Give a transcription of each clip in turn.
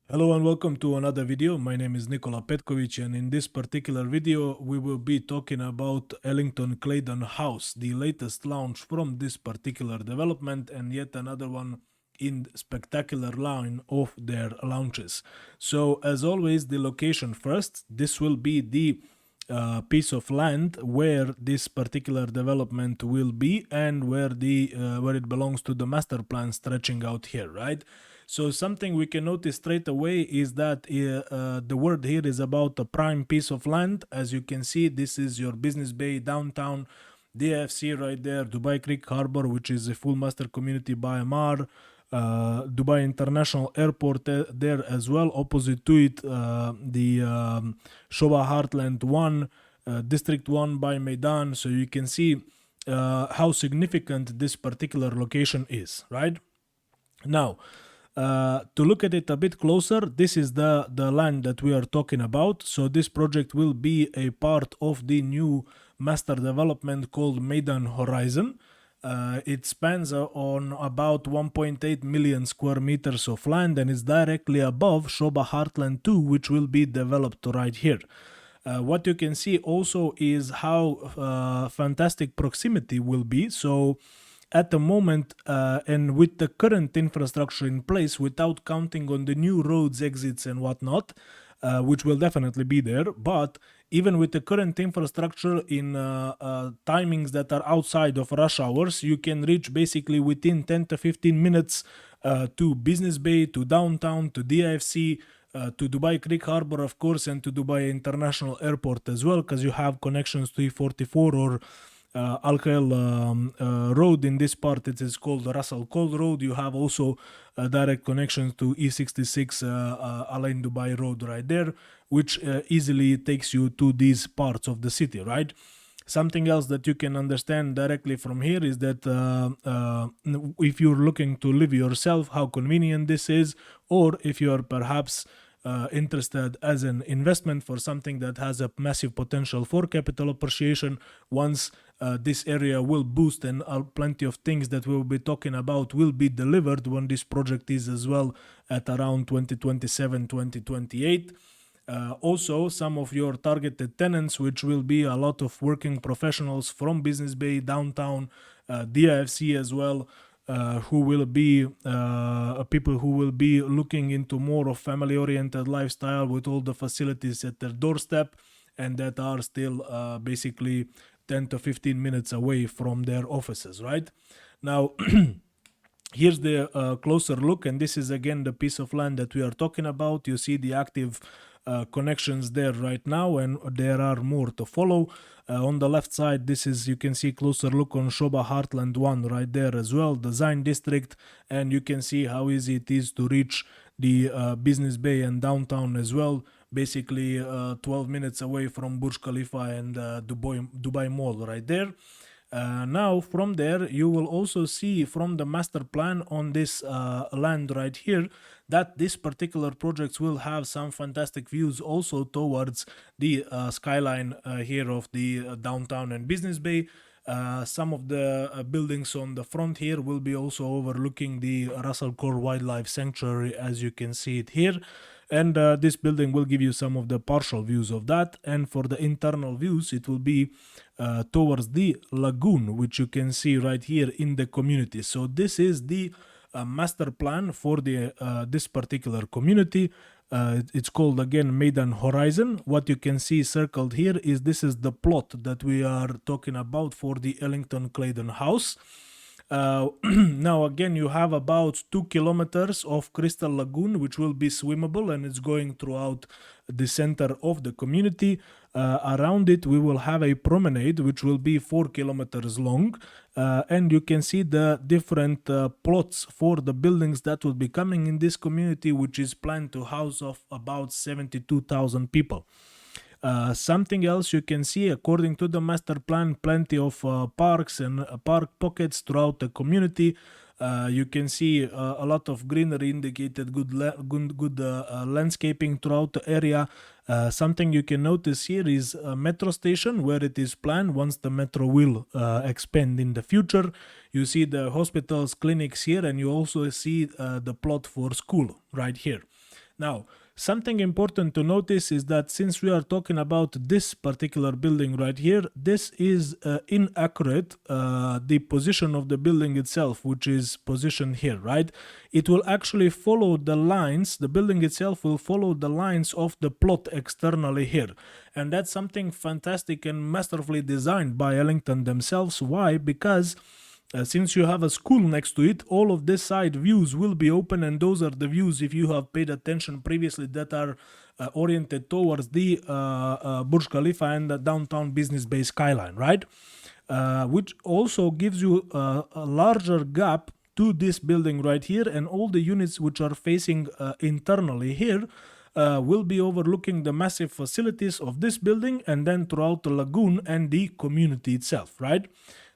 Hello and welcome to another video. My name is Nikola Petkovic, and in this particular video we will be talking about Ellington Claydon House, the latest launch from this particular development and yet another one in spectacular line of their launches. So as always, the location first. This will be the piece of land where this particular development will be and where it belongs to the master plan stretching out here, right? So something we can notice straight away is that the word here is about a prime piece of land. As you can see, this is your business bay downtown, DFC right there, Dubai Creek Harbor, which is a full master community by MR, Dubai International Airport there as well. Opposite to it, the Shoba Heartland 1, District 1 by Meydan. So you can see how significant this particular location is, right? Now, to look at it a bit closer, this is the land that we are talking about. So this project will be a part of the new master development called Meydan Horizon. It spans on about 1.8 million square meters of land and is directly above Shoba Heartland 2, which will be developed right here. What you can see also is how fantastic proximity will be. So at the moment, and with the current infrastructure in place, without counting on the new roads, exits, and whatnot, which will definitely be there, but even with the current infrastructure in timings that are outside of rush hours, you can reach basically within 10 to 15 minutes to Business Bay, to downtown, to DIFC, to Dubai Creek Harbor, of course, and to Dubai International Airport as well, because you have connections to E44 or Al Khor road. In this part it is called Ras Al Khor road. You have also direct connections to E66 Alain Dubai road right there, which easily takes you to these parts of the city, right? Something else that you can understand directly from here is that if you're looking to live yourself, how convenient this is, or if you are perhaps interested as an investment for something that has a massive potential for capital appreciation once this area will boost, and plenty of things that we'll be talking about will be delivered when this project is as well at around 2027 2028. Also, some of your targeted tenants, which will be a lot of working professionals from Business Bay, downtown, DIFC as well, who will be people who will be looking into more of family-oriented lifestyle with all the facilities at their doorstep, and that are still basically 10 to 15 minutes away from their offices, right? Now, here's the closer look, and this is again the piece of land that we are talking about. You see the active connections there right now, and there are more to follow. On the left side, this is, you can see closer look on Shoba Heartland 1 right there as well, design district, and you can see how easy it is to reach the Business Bay and downtown as well, basically 12 minutes away from Burj Khalifa and Dubai Mall right there. Now from there you will also see from the master plan on this land right here that this particular projects will have some fantastic views also towards the skyline here of the downtown and Business Bay. Some of the buildings on the front here will be also overlooking the Ras Al Khor Wildlife Sanctuary, as you can see it here. And this building will give you some of the partial views of that. And for the internal views, it will be towards the lagoon, which you can see right here in the community. So this is the master plan for the this particular community. It's called again Meydan Horizon. What you can see circled here is this is the plot that we are talking about for the Ellington Claydon House. Now again you have about 2 kilometers of crystal lagoon which will be swimmable, and it's going throughout the center of the community. Around it we will have a promenade which will be 4 kilometers long, and you can see the different plots for the buildings that will be coming in this community, which is planned to house of about 72,000 people. Something else you can see, according to the master plan, plenty of parks and park pockets throughout the community. You can see a lot of greenery indicated good landscaping throughout the area. Something you can notice here is a metro station where it is planned once the metro will expand in the future. You see the hospitals, clinics here, and you also see the plot for school right here. Now, something important to notice is that since we are talking about this particular building right here, this is inaccurate, the position of the building itself, which is positioned here, right? It will actually follow the lines, the building itself will follow the lines of the plot externally here. And that's something fantastic and masterfully designed by Ellington themselves. Why? Because since you have a school next to it, all of this side views will be open, and those are the views, if you have paid attention previously, that are oriented towards the Burj Khalifa and the downtown business bay skyline, right? Which also gives you a larger gap to this building right here, and all the units which are facing internally here will be overlooking the massive facilities of this building and then throughout the lagoon and the community itself, right?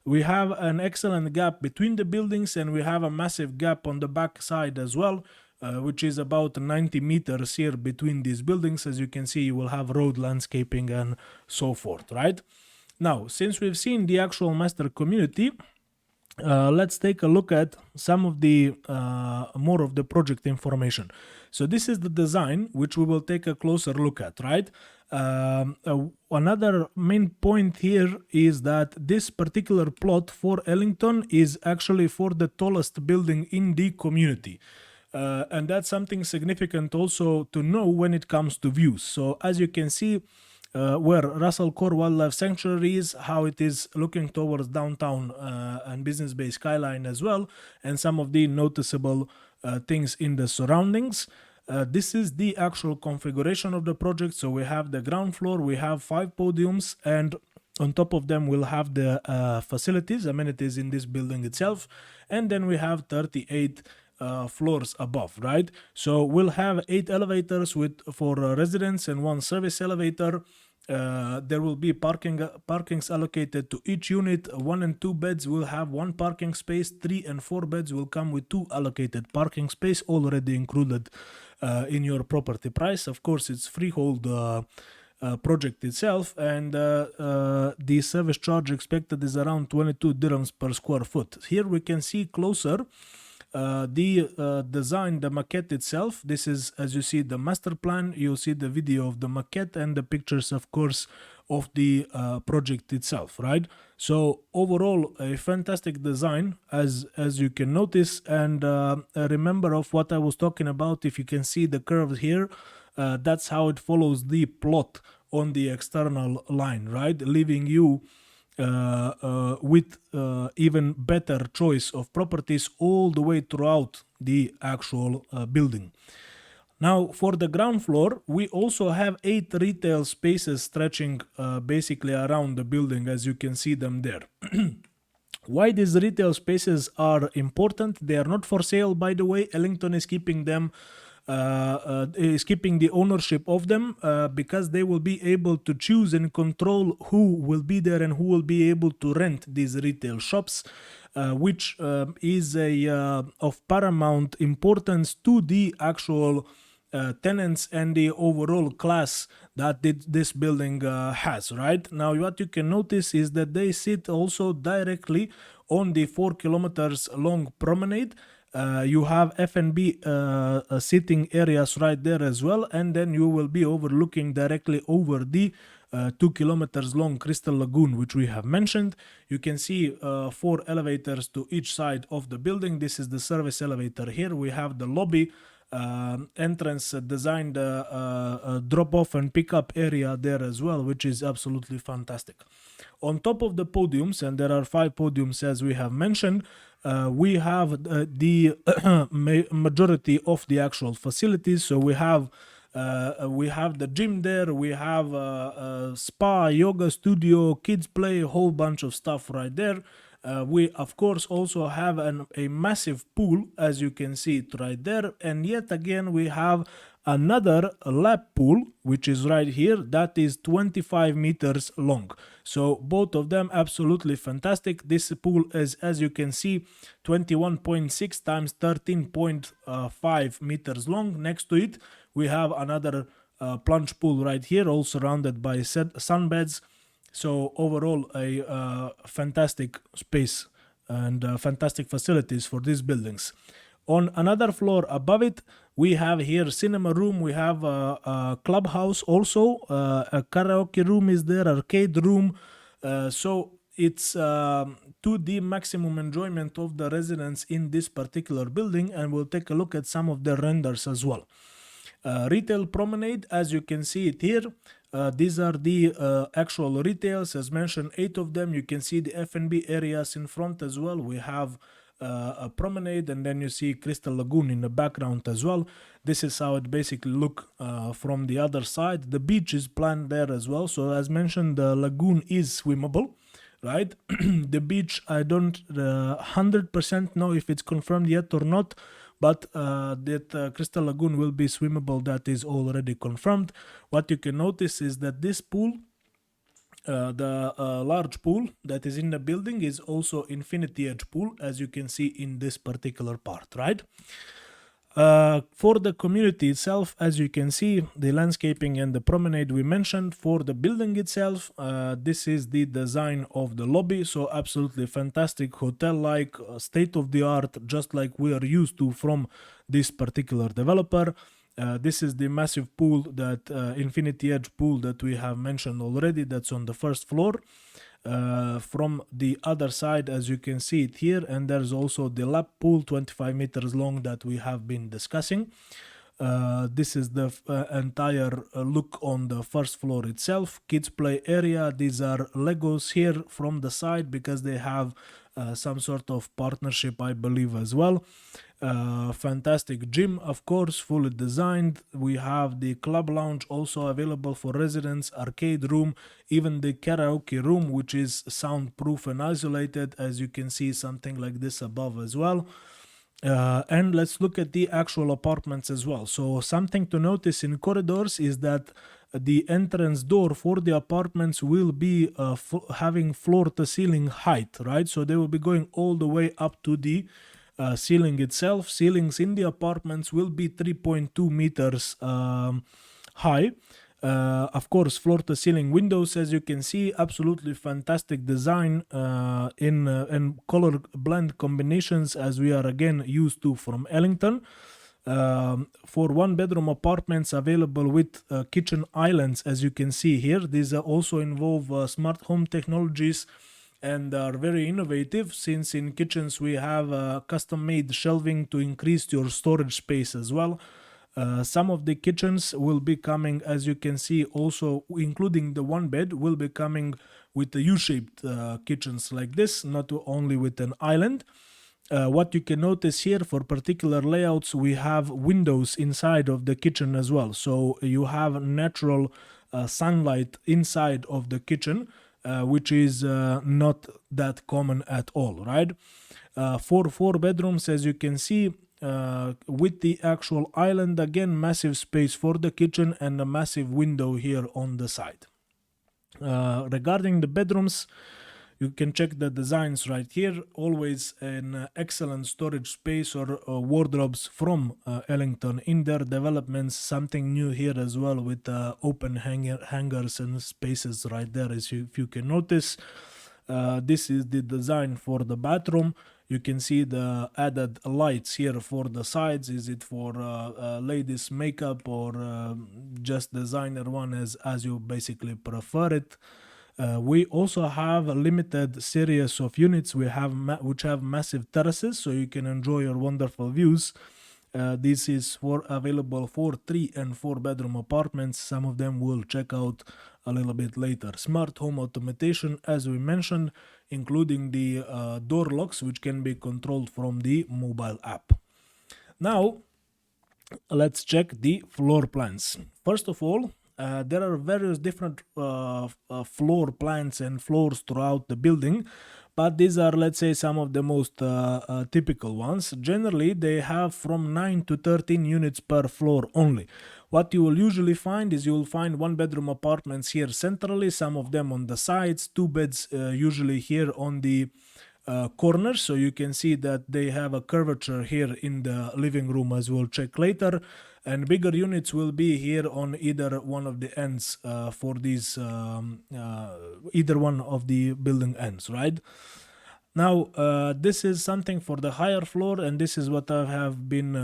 We have an excellent gap between the buildings, and we have a massive gap on the back side as well, which is about 90 meters here between these buildings. As you can see, you will have road landscaping and so forth, right? Now, since we've seen the actual master community, let's take a look at some of the more of the project information. So this is the design, which we will take a closer look at, right? Another main point here is that this particular plot for Ellington is actually for the tallest building in the community. And that's something significant also to know when it comes to views. So as you can see, where Ras Al Khor Wildlife Sanctuary is, how it is looking towards downtown and Business Bay skyline as well, and some of the noticeable things in the surroundings. This is the actual configuration of the project. So we have the ground floor, we have 5 podiums, and on top of them we'll have the facilities, amenities in this building itself, and then we have 38 floors above, right? So we'll have 8 elevators for residents and 1 service elevator. There will be parkings allocated to each unit. 1 and 2 beds will have 1 parking space. 3 and 4 beds will come with 2 allocated parking space, already included in your property price. Of course, it's freehold project itself, and the service charge expected is around 22 dirhams per square foot. Here we can see closer the design, the maquette itself. This is, as you see, the master plan. You'll see the video of the maquette and the pictures, of course, of the project itself, right? So overall, a fantastic design, as you can notice. And remember of what I was talking about. If you can see the curves here, that's how it follows the plot on the external line, right? Leaving you with even better choice of properties all the way throughout the actual building. Now, for the ground floor, we also have 8 retail spaces stretching basically around the building, as you can see them there. Why these retail spaces are important? They are not for sale, by the way. Ellington is keeping them, is keeping the ownership of them because they will be able to choose and control who will be there and who will be able to rent these retail shops, which is of paramount importance to the actual tenants and the overall class that this building has, right? Now, what you can notice is that they sit also directly on the 4 kilometers long promenade. You have F&B sitting areas right there as well, and then you will be overlooking directly over the 2 kilometers long Crystal Lagoon, which we have mentioned. You can see 4 elevators to each side of the building. This is the service elevator here. We have the lobby entrance designed drop-off and pick-up area there as well, which is absolutely fantastic. On top of the podiums, and there are 5 podiums as we have mentioned, we have the majority of the actual facilities. So we have the gym there, we have a spa, yoga studio, kids play, a whole bunch of stuff right there. We of course also have a massive pool, as you can see it right there, and yet again we have another lap pool, which is right here, that is 25 meters long. So both of them absolutely fantastic. This pool is, as you can see, 21.6 times 13.5 meters long. Next to it we have another plunge pool right here, all surrounded by sunbeds. So overall, a fantastic space and fantastic facilities for these buildings. On another floor above it, We have here cinema room, we have a clubhouse also, a karaoke room is there, arcade room. So it's to the maximum enjoyment of the residents in this particular building, and we'll take a look at some of the renders as well. Retail promenade, as you can see it here, these are the actual retails, as mentioned, 8 of them. You can see the F&B areas in front as well. We have a promenade, and then you see Crystal Lagoon in the background as well. This is how it basically look from the other side. The beach is planned there as well. So as mentioned, the lagoon is swimmable, right? The beach, I don't 100% know if it's confirmed yet or not, but that Crystal Lagoon will be swimmable, that is already confirmed. What you can notice is that this pool, the large pool that is in the building, is also infinity edge pool, as you can see in this particular part, right? For the community itself, as you can see, the landscaping and the promenade we mentioned. For the building itself, this is the design of the lobby, so absolutely fantastic, hotel-like, state-of-the-art, just like we are used to from this particular developer. This is the massive pool, that infinity edge pool that we have mentioned already, that's on the first floor. From the other side, as you can see it here, and there's also the lap pool, 25 meters long, that we have been discussing. This is the entire look on the first floor itself. Kids play area, these are Legos here from the side, because they have some sort of partnership, I believe, as well. Fantastic gym, of course, fully designed. We have the club lounge also available for residents, arcade room, even the karaoke room, which is soundproof and isolated, as you can see something like this above as well. And let's look at the actual apartments as well. So something to notice in corridors is that the entrance door for the apartments will be having floor to ceiling height, right? So they will be going all the way up to the ceiling itself. Ceilings in the apartments will be 3.2 meters high. Of course, floor to ceiling windows, as you can see, absolutely fantastic design in color blend combinations, as we are again used to from Ellington. For 1-bedroom apartments available with kitchen islands, as you can see here. These also involve smart home technologies and are very innovative, since in kitchens we have custom-made shelving to increase your storage space as well. Some of the kitchens will be coming, as you can see, also including the 1-bed, will be coming with the U-shaped kitchens like this, not only with an island. What you can notice here, for particular layouts, we have windows inside of the kitchen as well. So you have natural sunlight inside of the kitchen, which is not that common at all, right? For 4 bedrooms, as you can see, with the actual island, again, massive space for the kitchen and a massive window here on the side. Regarding the bedrooms, you can check the designs right here. Always an excellent storage space or wardrobes from Ellington in their developments. Something new here as well, with open hangers and spaces right there, as if you can notice. This is the design for the bathroom. You can see the added lights here for the sides. Is it for ladies makeup or just designer one, as you basically prefer it. We also have a limited series of units which have massive terraces, so you can enjoy your wonderful views. This is available for 3 and 4 bedroom apartments. Some of them we'll check out a little bit later. Smart home automation, as we mentioned, including the door locks, which can be controlled from the mobile app. Now, let's check the floor plans. First of all, there are various different floor plans and floors throughout the building, but these are, let's say, some of the most typical ones. Generally, they have from 9 to 13 units per floor only. What you will usually find is you will find 1-bedroom apartments here centrally, some of them on the sides, 2 beds usually here on the corner, so you can see that they have a curvature here in the living room, as we'll check later, and bigger units will be here on either one of the ends for these either one of the building ends, right? Now, this is something for the higher floor, and this is what I have been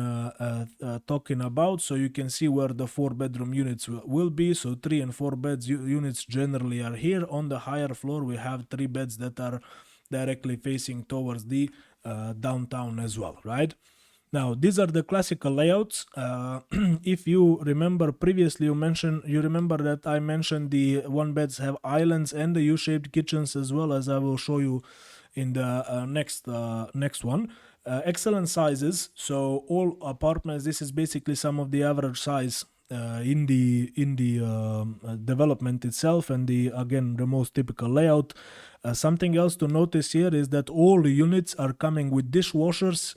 talking about. So you can see where the 4-bedroom units will be. So 3 and 4 beds units generally are here. On the higher floor, we have 3 beds that are directly facing towards the downtown as well, right? Now, these are the classical layouts. If you remember previously, you remember that I mentioned the one beds have islands and the U-shaped kitchens, as well as I will show you in the next one. Excellent sizes. So all apartments. This is basically some of the average size in the development itself, and the most typical layout. Something else to notice here is that all the units are coming with dishwashers,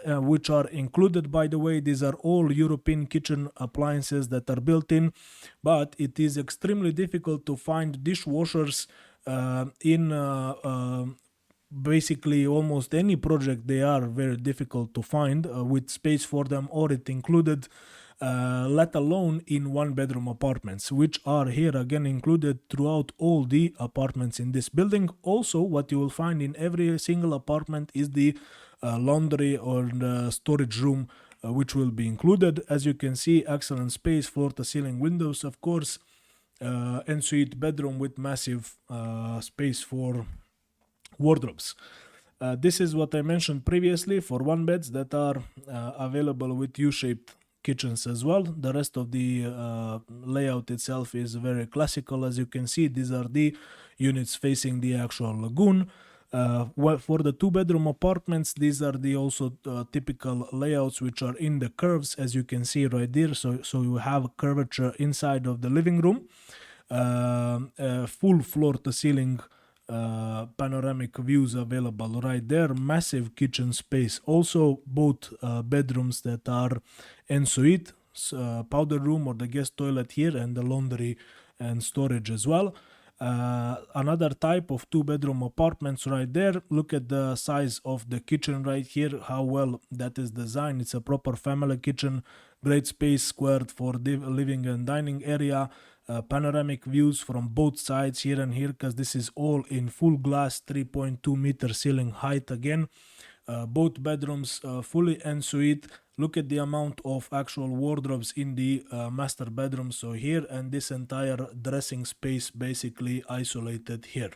which are included, by the way. These are all European kitchen appliances that are built in, but it is extremely difficult to find dishwashers in basically almost any project. They are very difficult to find with space for them or it included, let alone in 1-bedroom apartments, which are here again included throughout all the apartments in this building. Also, what you will find in every single apartment is the laundry or the storage room, which will be included. As you can see, excellent space, floor to ceiling windows, of course, ensuite bedroom with massive space for wardrobes. This is what I mentioned previously for 1-beds that are available with U-shaped kitchens as well. The rest of the layout itself is very classical. As you can see, these are the units facing the actual lagoon. For the 2-bedroom apartments, these are the also typical layouts which are in the curves, as you can see right there. So you have curvature inside of the living room, full floor to ceiling panoramic views available right there, massive kitchen space. Also, both bedrooms that are ensuite, powder room or the guest toilet here, and the laundry and storage as well. Another type of 2-bedroom apartments right there. Look at the size of the kitchen right here, how well that is designed. It's a proper family kitchen, great space squared for the living and dining area. Panoramic views from both sides here and here, because this is all in full glass, 3.2 meter ceiling height again. Both bedrooms fully ensuite. Look at the amount of actual wardrobes in the master bedroom. So here, and this entire dressing space basically isolated here.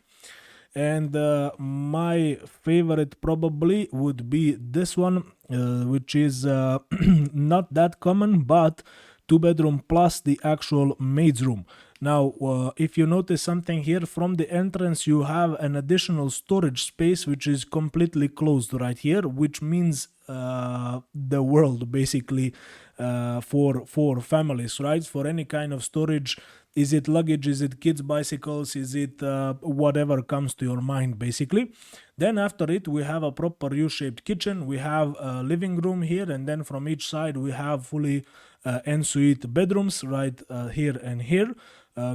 And my favorite probably would be this one, which is not that common, but 2-bedroom plus the actual maid's room. Now, if you notice something here, from the entrance you have an additional storage space which is completely closed right here, which means the world basically for families, right? For any kind of storage. Is it luggage? Is it kids' bicycles? Is it whatever comes to your mind, basically? Then after it, we have a proper U-shaped kitchen. We have a living room here, and then from each side, we have fully ensuite bedrooms right here and here.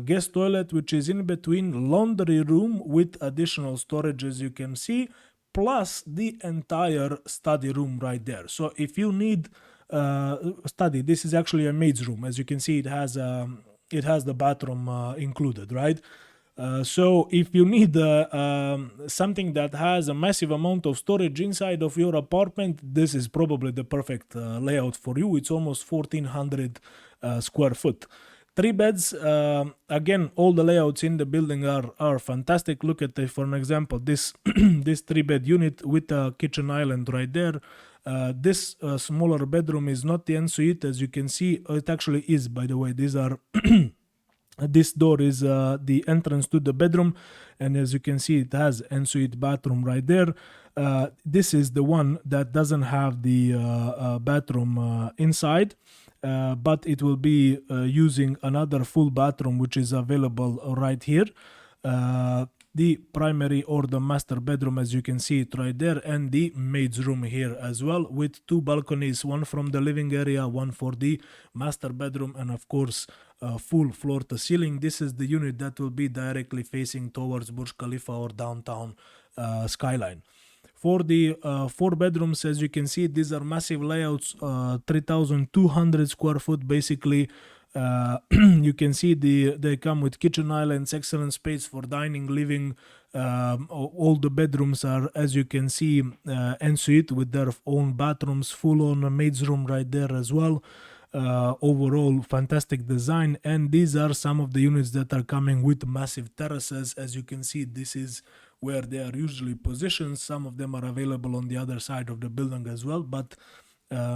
Guest toilet, which is in between, laundry room with additional storage, as you can see, plus the entire study room right there. So if you need study, this is actually a maid's room. As you can see, it has the bathroom included, right? So if you need something that has a massive amount of storage inside of your apartment, this is probably the perfect layout for you. It's almost 1,400 square foot. 3 beds, again, all the layouts in the building are fantastic. Look at, for an example, this this 3-bed unit with a kitchen island right there. This smaller bedroom is not the ensuite, as you can see. It actually is, by the way. These are this door is the entrance to the bedroom, and as you can see, it has ensuite bathroom right there. This is the one that doesn't have the bathroom inside, but it will be using another full bathroom which is available right here. The primary or the master bedroom, as you can see it right there, and the maid's room here as well, with 2 balconies, one from the living area, one for the master bedroom, and of course full floor to ceiling. This is the unit that will be directly facing towards Burj Khalifa or downtown skyline. For the 4 bedrooms, as you can see, these are massive layouts, 3,200 square foot basically. You can see they come with kitchen islands, excellent space for dining, living, All the bedrooms are, as you can see, ensuite with their own bathrooms, full on a maid's room right there as well. Overall fantastic design, and these are some of the units that are coming with massive terraces. As you can see, this is where they are usually positioned. Some of them are available on the other side of the building as well, but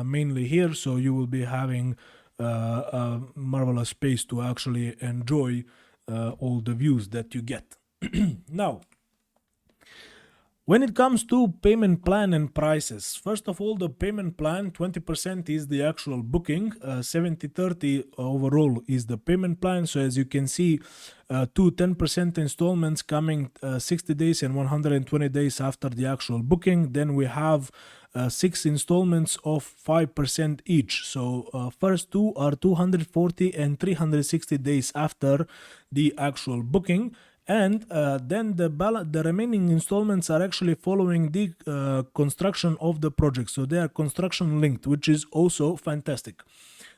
mainly here, so you will be having a marvelous space to actually enjoy all the views that you get. Now, when it comes to payment plan and prices, first of all, the payment plan, 20% is the actual booking, 70-30 overall is the payment plan. So as you can see, 10% installments coming 60 days and 120 days after the actual booking. Then we have 6 installments of 5% each. So first two are 240 and 360 days after the actual booking. And then the remaining installments are actually following the construction of the project. So they are construction linked, which is also fantastic.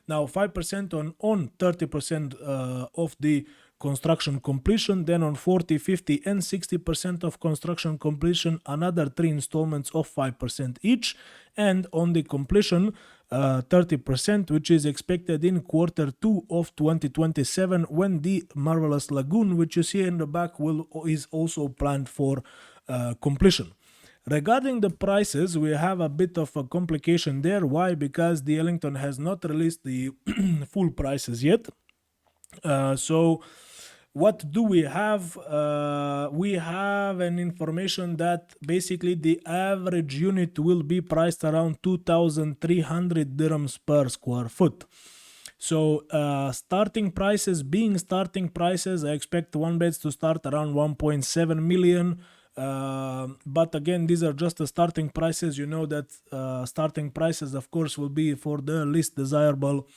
Now 5% on 30% of the construction completion, then on 40, 50 and 60% of construction completion, another 3 installments of 5% each, and on the completion 30%, which is expected in Q2 of 2027, when the marvelous lagoon, which you see in the back, is also planned for completion. Regarding the prices, we have a bit of a complication there. Why? Because the Ellington has not released the full prices yet. So what do we have? We have an information that basically the average unit will be priced around 2,300 dirhams per square foot. So starting prices, I expect one beds to start around 1.7 million. But again, these are just the starting prices. You know that starting prices, of course, will be for the least desirable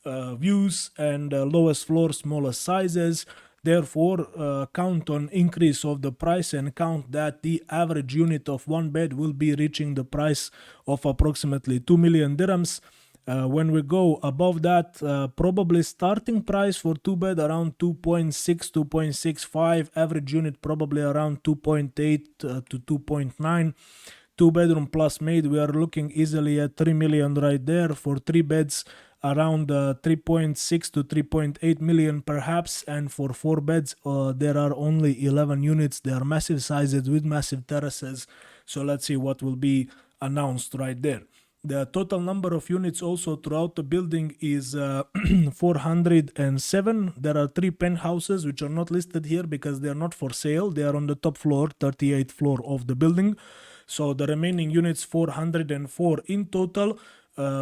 views and lowest floor, smallest sizes. Therefore, count on increase of the price and count that the average unit of one bed will be reaching the price of approximately 2 million dirhams. When we go above that, probably starting price for 2 bed around 2.6, 2.65, average unit probably around 2.8 to 2.9. 2 bedroom plus maid, we are looking easily at 3 million right there. For 3 beds, around 3.6 to 3.8 million perhaps, and for 4 beds there are only 11 units. They are massive sizes with massive terraces, so let's see what will be announced right there. The total number of units also throughout the building is 407. There are 3 penthouses which are not listed here because they are not for sale. They are on the top floor, 38th floor of the building. So the remaining units, 404 in total,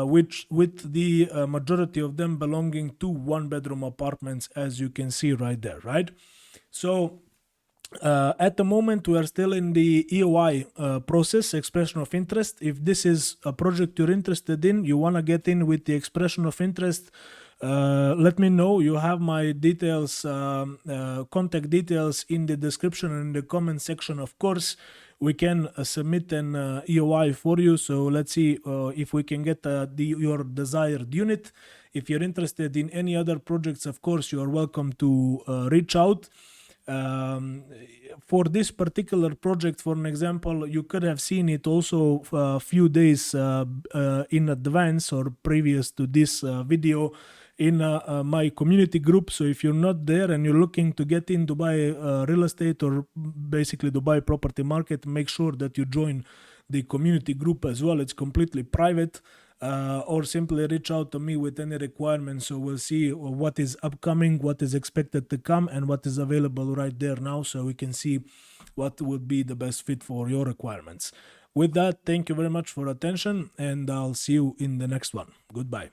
which with the majority of them belonging to 1-bedroom apartments, as you can see right there, right? So at the moment, we are still in the EOI process, expression of interest. If this is a project you're interested in, you want to get in with the expression of interest, let me know. You have my details, contact details in the description and in the comment section. Of course, we can submit an EOI for you. So let's see if we can get your desired unit. If you're interested in any other projects, of course, you are welcome to reach out. For this particular project, for an example, you could have seen it also a few days in advance or previous to this video in my community group. So if you're not there and you're looking to get in Dubai real estate or basically Dubai property market, make sure that you join the community group as well. It's completely private. Or simply reach out to me with any requirements, so we'll see what is upcoming, what is expected to come, and what is available right there now, so we can see what would be the best fit for your requirements. With that, thank you very much for attention, and I'll see you in the next one. Goodbye.